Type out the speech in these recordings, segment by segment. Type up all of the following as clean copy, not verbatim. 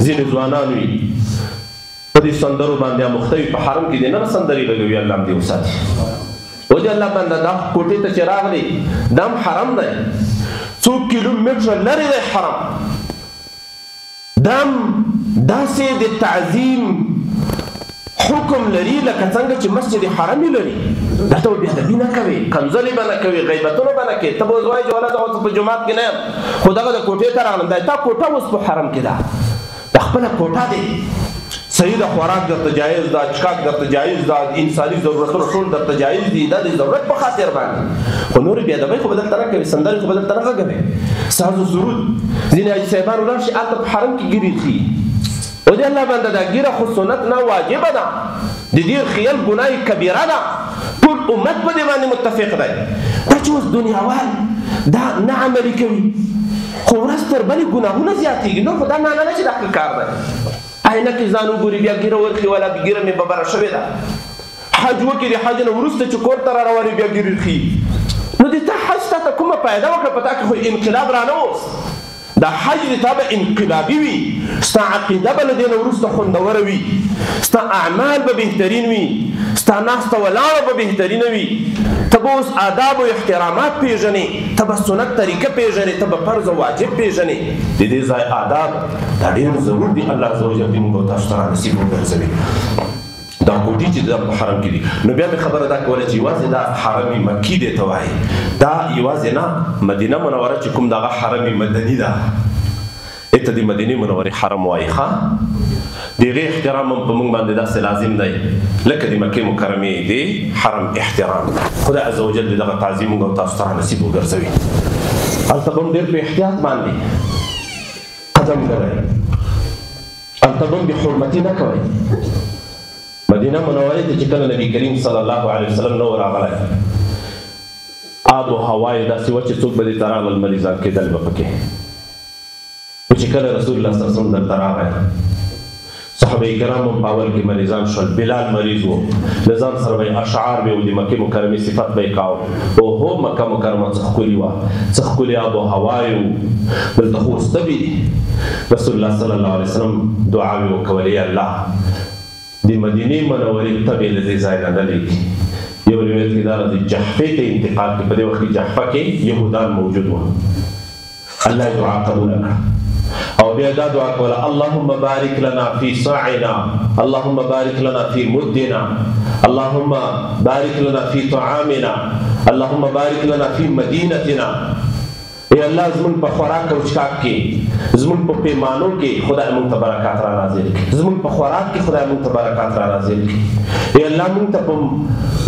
ځینې ځوانان وي په دې سندرو باندې اموخته وي، په حرم کې دې نه سندرې لګوي. الله هم دې وساتي. وجه الله بنده دا کوټې ته چې راغلی دا هم حرم دی، څو کیلومتره لرې دی حرم. دا هم داسې د تعظیم حکم لري لکه څنګه چې مسجد حرم لري. دا ته بې ادبي نه کوي، کنځلې به نه کوي، غیبتونه به نه کوي. ته به اوس وایې چې ولا زه اوس په جومات کې نه یم، خو دغه د کوټې ته راغلم. دا تا کوټه اوس په حرم کې ده، دا خپله کوټه دی. صحیح ده، خوراک درته جایز ده، چښاک درته جایز ده، انساني ضرورتونه ټول درته جایز دي، دا د ضرورت په خاطر باندې. خو نورې بې ادبۍ خو به دلته نه کوي، سندرې خو به دلته نه غږوي. ساز و سرود ځینې حاجي صاحبان ولاړ شي هلته په حرم کې ګیرې ښي. او دې الله بنده دا ګیره خو سنت نه، واجبه ده. د دې خیل ګناه کبیره ده، ټول امت په دې باندې متفق دی. دا چې اوس دنیاوال دا نه عملي کوي، خو ورځ تر بلې ګناهونه زیاتېږي. نو خو دا معنه نه چې دا ښه کار دی. آینه کې ځان وګوري بیا ګیره ورخي، ولا ګیره مې ببره شوې ده. حج وکړي، د حج نه وروسته چې کور ته را روانې بیا ګیرې ښي. نو د تا حج تا ته کومه فایده وکړه؟ په تا کې خو انقلاب را نه اوس. دا حج د تا به انقلابي وي، ستا عقیده به له دې نه وروسته خوندوره وي، ستا اعمال به بهترین وي، ستا ناسته ولاړه به بهترینه وي. ته به اوس آداب و احترامات پېژنې، ته به سنت طریقه پېژنې، ته به فرض و واجب پېژنې. د دې ځای آداب دا ډېر ضرور دي. الله عز وجل دې موږ او تاسو ته رانصیب وګرځوي. دا کوټې چې دا په حرم کې دي، نو بیا مې خبره دا کوله چې یوازې دا حرم مکي دی ته وایي، دا یوازې نه، مدینه منوره چې کوم دغه حرم مدني ده، ته د مدینې منورې حرم وایي. ښه د هغې احترام هم په موږ باندې داسې لازم دی لکه د مکې مکرمې د حرم احترام. خدای عز وجل د دغه تعظیم موږ او تاسو ته رانصیب وګرځوي. هلته به هم ډېر په احتیاط باندې قدم کوئ، هلته به هم بې حرمتي نه کوئ. مدینه منورې ته چې کله نبي کریم صلی الله علیه وسلم نه و راغلی، آب و هوا یې داسې وه چې څوک به دې ته راغلل مریضان کېدل به پکې. خو چې کله رسول الله صلی الله علیه وسلم دلته راغی، صحابه کرام هم په اول کې مریضان شول. بلال مریض و، له ځان سره به یې اشعار به و، د مکې مکرمې صفت به یې کاوه. اوهو مکه مکرمه څه ښکلې وه، څه ښکلې آب و هوا یې و، دلته خو اوس تبې دي. رسول الله صلی الله علیه وسلم دعاوې وکولې، الله د مدینې منورې تبې له دې ځای نه نه لېږي. یو روایت کې دا راځي جحفې ته انتقال کې، په دې وخت کې جحفه کې یهودان موجود وو. الله یې دعا قبوله کړه او بیا دا دعا کوله، اللهم بارک لنا فی صاعنا، اللهم بارک لنا فی مدنا، اللهم بارک لنا فی طعامنا، اللهم بارک لنا فی مدینتنا. ای الله زمون په خوراک او چښاک کې، زمون په پیمانو کې خدای مونږ ته برکات را نازل کړي، زمون په خوراک کې خدای مونږ ته برکات را نازل کړي. ای الله مونږ ته په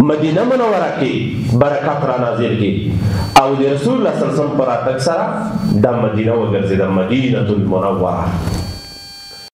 مدینه منوره کې برکات را نازل کړي او د رسول الله صلی الله علیه وسلم په راتګ سره دا مدینه وګرځېده، مدینة المنوره.